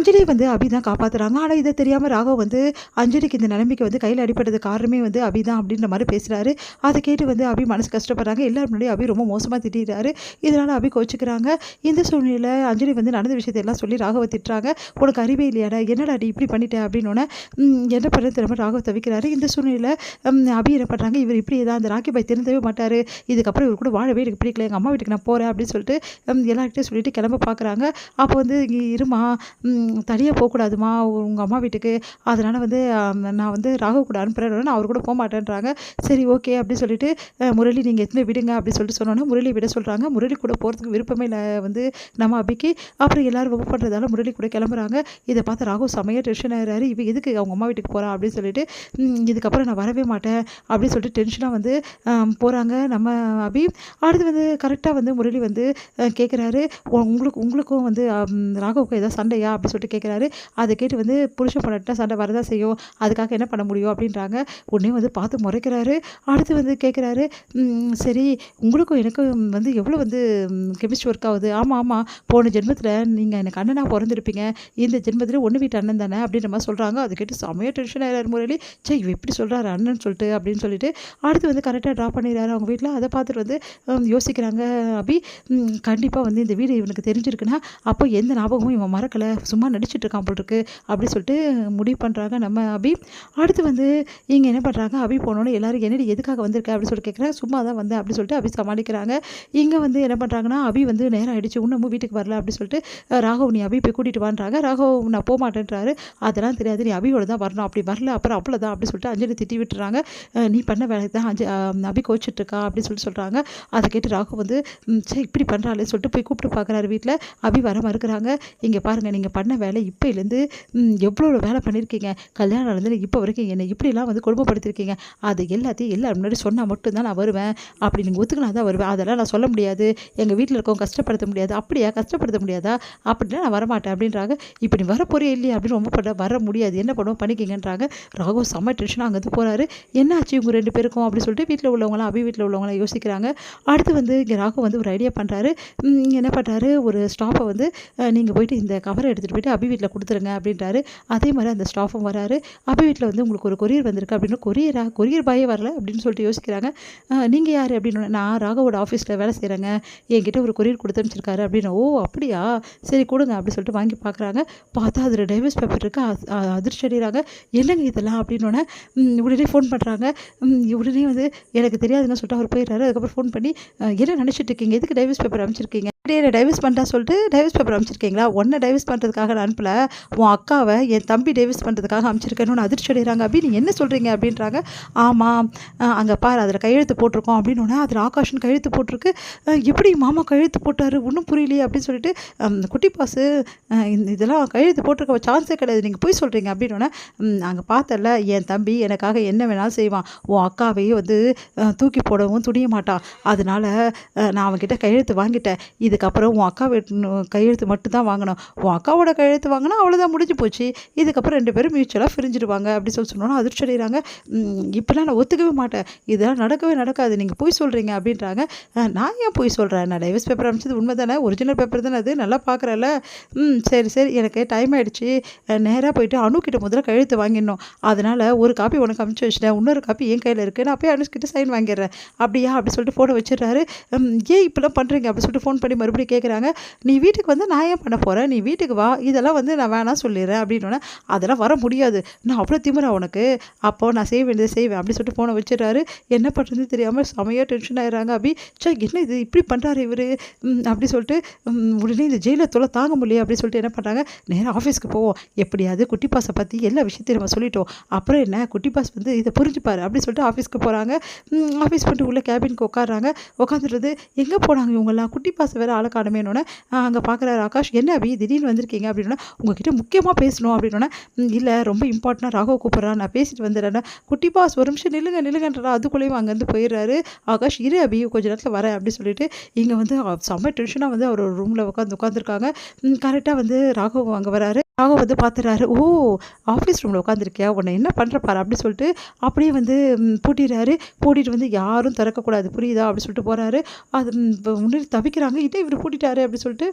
அஞ்சலி வந்து அபி தான் காப்பாத்துறாங்க. ஆனா இத தெரியாம ராகவ் வந்து அஞ்சலிக்கு இந்த நிலைமைக்கு வந்து கையில அடிபட்டதுக்கு காரணமே வந்து அபி தான் அப்படின்ற மாரி பேசுறாரு. அத கேட்டு வந்து அபி மனசு கஷ்டப்படுறாங்க. எல்லார் முன்னாடியும் அபி ரொம்ப மோசமா திட்டிட்டாரு. இதனால அபி கோவிச்சுக்கிறாங்க. இந்த சூழ்நிலையில அஞ்சலி வந்து நடந்த விஷயத்த எல்லாம் சொல்லி ராகவ திட்டுறாங்க. "உனக்கு அறிவே இல்லையாடா? என்னடா நீ இப்படி பண்ணிட்ட?" அப்படின்னோனே, என்ன பண்றதுன்னு தெரியாம ராகவ் தவிக்கிறாரு. இந்த சூழ்நிலையில அபி என்ன பண்றாங்க, "இவர் இப்படியே தான் அந்த ராக்கி பாய் திருந்தவே மாட்டாரு. இதுக்கப்புறம் இவர் கூட வாழவே எனக்கு பிடிக்கல. எங்க அம்மா வீட்டுக்கு நான் போறேன்" அப்படின்னு சொல்லிட்டு எல்லார்கிட்டயும் சொல்லிட்டு கிளம்ப பார்க்குறாங்க. அப்போ வந்து, "இங்க இரும்மா, தனியா போக்கூடாதும்மா உங்க அம்மா வீட்டுக்கு. அதனால வந்து நான் வந்து ராகவ் கூட அனுப்புறேன். நான் அவர் கூட போமாட்டேன்றாங்க." சரி ஓகே அப்படின்னு சொல்லிட்டு, "முரளி நீங்க எடுத்துன்னு போய் விடுங்க" அப்படின்னு சொல்லிட்டு சொன்னோனே முரளி விட சொல்றாங்க. முரளி கூட போறதுக்கு விருப்பமே இல்ல வந்து நம்ம அபிக்கு. அப்புறம் எல்லாரும் வம்பு பண்றதால முரளி கூட கிளம்புறாங்க. இத பார்த்து ராகவ் செமையா டென்ஷன் ஆயிடுறாரு. இவ எதுக்கு அவங்க அம்மா வீட்டுக்கு போறா அப்படின்னு சொல்லிட்டு, இதுக்கப்புறம் நான் வரவே மாட்டேன் அப்படின்னு சொல்லிட்டு டென்ஷனா வந்து போறாங்க நம்ம அபி. அடுத்து வந்து கரெக்ட்டா வந்து முரளி வந்து கேட்குறாரு, உங்களுக்கும் வந்து ராகவுக்கும் ஏதாவது சண்டையா?" அப்படின்னு சொல்லிட்டு கேட்குறாரு. அதை கேட்டு வந்து புருஷன் பொண்டாட்டினா சண்டை வரதான் செய்யும். அதுக்காக என்ன பண்ண முடியும் அப்படின்றாங்க. உடனே வந்து பார்த்து முறைக்கிறாரு. அடுத்து வந்து கேட்குறாரு, சரி உங்களுக்கும் எனக்கும் வந்து எவ்வளோ வந்து கெமிஸ்ட்ரி ஒர்க் ஆகுது? ஆமா, ஆமா. போன ஜென்மத்தில நீங்க எனக்கு அண்ணனா பொறந்திருப்பீங்க. இந்த ஜென்மத்தில ஒண்ணு வீட்டு அண்ணன் தானே அப்படின்ற மாரி சொல்றாங்க. அதை கேட்டு செமையா டென்ஷன் ஆயிறாரு முரளி. ச்சே இவ இப்படி சொல்றாரு அண்ணன்னு சொல்லிட்டு அப்படின்னு சொல்லிட்டு, அடுத்து வந்து கரெக்ட்டா ட்ராப் பண்ணிடுறாரு அவங்க வீட்ல. அதை பார்த்துட்டு வந்து யோசிக்கிறாங்க அபி. கண்டிப்பா வந்து இந்த வீடு இவனுக்கு தெரிஞ்சிருக்குன்னா, அப்போ எந்த ஞாபகமும் இவன் மறக்கல. சும்மா நடிச்சுட்டு இருக்கான் போல இருக்கு அப்படின்னு சொல்லிட்டு முடிவு பண்ணுறாங்க நம்ம அபி. அடுத்து வந்து இங்கே என்ன பண்ணுறாங்க, அபி போனோன்னே எல்லாரும் என்னடி எதுக்காக வந்திருக்க அப்படின்னு சொல்லிட்டு கேட்குறாங்க. சும்மா தான் வந்தேன் அப்படின்னு சொல்லிட்டு அபி சமாளிக்கிறாங்க. இங்கே வந்து என்ன பண்ணுறாங்கன்னா, அபி வந்து நேரம் ஆயிடுச்சு இன்னமும் வீட்டுக்கு வரல அப்படின்னு சொல்லிட்டு, ராகவ் நீ அபி போய் கூட்டிகிட்டு வான்றாங்க. ராகவ் நான் போக மாட்டேன்றாரு. அதெல்லாம் தெரியாது, நீ அபியோட தான் வரணும், அப்படி வரல அப்புறம் அவ்வளோதான் அப்படின்னு சொல்லிட்டு அஞ்சலி திட்டி விட்டுறாங்க. நீ பண்ண வேலைக்கு தான் அபி கோச்சிட்டு இருக்கா அப்படின்னு சொல்லிட்டு சொல்கிறாங்க. அதை கேட்டு ராகவ் வந்து சரி இப்படி பண்ணுறாளே சொல்லிட்டு போய் கூப்பிட்டு பார்க்குறாரு வீட்டில். அபி வர மறுக்கிறாங்க. இங்கே பாருங்கள் நீங்கள் பண்ண வேலை இப்போலேருந்து எவ்வளோ வேலை பண்ணியிருக்கீங்க. கல்யாணம் நடந்து இப்போ வரைக்கும் என்னை இப்படிலாம் வந்து கொடுமைப்படுத்திருக்கீங்க. அது எல்லாத்தையும் எல்லாரும் முன்னாடி சொன்னால் மட்டும்தான் நான் வருவேன். அப்படி நீங்கள் ஒத்துக்கினா தான் வருவேன். அதெல்லாம் நான் சொல்ல முடியாது. எங்கள் வீட்டில் இருக்கவங்க கஷ்டப்படுத்த முடியாது. அப்படியா கஷ்டப்படுத்த முடியாதா? அப்படின்னா நான் வரமாட்டேன் அப்படின்றாங்க. இப்போ நீ வர போறியா இல்லையா அப்படின்னு ரொம்ப வர முடியாது. என்ன பண்ணுவோம் பண்ணிக்கிங்கன்றாங்க. ராகவ் செம்ம டென்ஷனாக அங்கேருந்து போகிறாரு. என்னாச்சு இவங்க 2 பேருக்கும் அப்படின்னு சொல்லிட்டு வீட்டில் உள்ளவங்களாம் அபி வீட்டில் உள்ளவங்களாம் யோசிக்கிறாங்க. அடுத்து வந்து இங்கே ராகவ் வந்து ஒரு ஐடியா பண்ணுறாரு. என்ன பண்ணுறாரு, ஒரு ஸ்டாஃபை வந்து நீங்கள் போயிட்டு இந்த கவரை எடுத்துகிட்டு போயிட்டு அபி வீட்டில் கொடுத்துருங்க அப்படின்றாரு. அதே மாதிரி அந்த ஸ்டாஃபும் வராரு. அபி வீட்டில் வந்து உங்களுக்கு ஒரு கொரியர் வந்திருக்கு அப்படின்னு. கொரியர் பாயே வரல அப்படின்னு சொல்லிட்டு யோசிக்கிறாங்க. நீங்கள் யார் அப்படின்னு. நான் ராகவோட ஆஃபீஸில் வேலை செய்கிறேங்க, என்கிட்ட ஒரு கொரியர் கொடுத்து அனுப்பிச்சிருக்காரு அப்படின்னு. ஓ அப்படியா, சரி கொடுங்க அப்படின்னு சொல்லிட்டு வாங்கி பார்க்குறாங்க. பார்த்தா அதில் டைவர்ஸ் பேப்பர் இருக்கு. அதிர்ச்சி அடைகிறாங்க. என்னங்க இதெல்லாம் அப்படின்னோடனே உடனே ஃபோன் பண்ணுறாங்க. உடனே வந்து எனக்கு தெரியாதுன்னு சொல்லிட்டு அவர் போயிடுறாரு. அதுக்கப்புறம் ஃபோன் பண்ணி, என்ன நினச்சிட்டு இருக்கீங்க, எதுக்கு டைவர்ஸ் பேப்பர் அனுப்பிச்சிருக்கீங்க, என்ன டைவர்ஸ் பண்ணிட்டா சொல்லிட்டு டைவர்ஸ் பேப்பர் அனுப்பிச்சிருக்கீங்களா, உன்னை டைவர்ஸ் பண்ணுறதுக்காக நான் அனுப்பல, உன் அக்காவை என் தம்பி டைவர்ஸ் பண்ணுறதுக்காக அனுப்பிச்சிருக்கேன்னு அதிர்ச்சி அடைகிறாங்க. அப்படி நீ என்ன சொல்கிறீங்க அப்படின்றாங்க. ஆமாம் அங்கே பாரு அதில் கையெழுத்து போட்டிருக்கோம் அப்படின்னோடனே அதில் ஆகாஷ்னு கையெழுத்து போட்டிருக்கு. எப்படி மாமா கையெழுத்து போட்டார் ஒன்றும் புரியலையே அப்படின்னு சொல்லிட்டு, குட்டி பாசு இதெல்லாம் கையெழுத்து போட்டிருக்க சான்ஸே கிடையாது, நீங்கள் போய் சொல்கிறீங்க அப்படின்னோடனே, அங்கே பார்த்தல என் தம்பி எனக்காக என்ன வேணாலும் செய்வான், உன் அக்காவையே வந்து தூக்கி போடவும் துணிய மாட்டான், அதனால நான் அவன்கிட்ட கையெழுத்து வாங்கிட்டேன், இதுக்கப்புறம் உன் அக்கா கையெழுத்து மட்டும் தான் வாங்கணும், உன் அக்காவோட கையெழுத்து வாங்கினா அவ்வளோதான் முடிஞ்சு போச்சு, இதுக்கப்புறம் 2 பேரும் மியூச்சுவலாக பிரிஞ்சிடுவாங்க அப்படி சொன்னோன்னா அதிர்ச்சி அடைகிறாங்க. இப்படிலாம் நான் ஒத்துக்கவே மாட்டேன், இதெல்லாம் நடக்கவே நடக்காது, நீங்கள் போய் சொல்கிறீங்க அப்படின்றாங்க. நான் ஏன் போய் சொல்கிறேன், நான் டைவர்ஸ் பேப்பர் அனுப்பிச்சது உண்மை தானே, ஒரிஜினல் பேப்பர் தானே அது, நல்லா பார்க்குறல, சரி சரி எனக்கு டைம் ஆகிடுச்சு, நேராக போயிட்டு அணுக்கிட்ட முதல்ல கையெழுத்து வாங்கிடணும், அதனால் ஒரு காப்பி உனக்கு அனுப்பிச்சி வச்சுட்டேன், இன்னொரு காப்பி என் கையில் இருக்குது, நான் போய் அனுஷ்கிட்ட சைன் வாங்கிடுறேன், அப்படியா அப்படி சொல்லிட்டு ஃபோனை வச்சிடுறாரு. ஏன் இப்படிலாம் பண்ணுறீங்க அப்படி சொல்லிட்டு ஃபோன் பண்ணி மறுபடியும் கேட்குறாங்க. நீ வீட்டுக்கு வந்து நான் ஏன் பண்ண போகிறேன், நீ வீட்டுக்கு வா, இதெல்லாம் வந்து நான் வேணாம் சொல்லிடுறேன் அப்படின்னோடனே, அதெல்லாம் வர முடியாது, நான் அவ்வளோ திமிரா உனக்கு, அப்போது நான் செய்ய வேண்டியதை செய்வேன் அப்படி சொல்லிட்டு ஃபோனை வச்சிடுறாரு. என்ன பண்ணுறதுன்னு தெரியாமல் செமையாக டென்ஷன் ஆகிடுறாங்க அபி. என்ன இது இப்படி பண்ணுறாரு இவர் அப்படி சொல்லிட்டு, உடனே இந்த ஜெயிலில் தொலை தாங்க முடியல அப்படி சொல்லிட்டு என்ன பண்ணுறாங்க, நேராக ஆஃபீஸ்க்கு போவோம், எப்படியாவது குட்டி பாஸை பற்றி எல்லா விஷயத்தையும் நம்ம சொல்லிட்டோம், அப்புறம் என்ன குட்டி பாஸ் வந்து இதை புரிஞ்சுப்பார் அப்படி சொல்லிட்டு ஆஃபீஸ்க்கு போகிறாங்க. ஆஃபீஸ் பண்ணிட்டு உள்ள கேபினுக்கு உட்காடுறாங்க. உட்காந்துட்டு எங்கே போனாங்க இவங்கெல்லாம், குட்டி பாஸ் வேறு ஆளை காணுமேனோடனே அங்கே பார்க்குறாரு ஆகாஷ். என்ன அபி திடீர்னு வந்திருக்கீங்க அப்படின்னா, உங்ககிட்ட முக்கியமாக பேசணும் அப்படின்னோடனே, இல்லை ரொம்ப இம்பார்ட்டண்டாக ராகவ் கூப்பிட்றான், நான் பேசிட்டு வந்துடுறேன், குட்டி பாஸ் ஒரு நிமிஷம் நில்லுங்கன்றா, அதுக்குள்ளேயும் அங்கேருந்து போயிடுறாரு ஆகாஷ். இரு அபி கொஞ்ச நேரத்தில் வரேன் அப்படி சொல்லிட்டு இங்கே வந்து செம்ம டென்ஷனாக வந்து அவர் ரூமில் உட்காந்துருக்காங்க. கரெக்டாக வந்து ராகவ் அங்கே வராரு. ராகவ் வந்து பார்த்துறாரு. ஓ ஆஃபீஸ் ரூமில் உட்காந்துருக்கியா, உன்னை என்ன பண்ணுற பாரு அப்படி சொல்லிட்டு அப்படியே வந்து பூட்டிடுறாரு. பூட்டிட்டு வந்து யாரும் திறக்கக்கூடாது புரியுதா அப்படி சொல்லிட்டு போகிறாரு. அது முன்னாடி தவிக்கிறாங்க, இதை இவர் பூட்டிட்டாரு அப்படி சொல்லிட்டு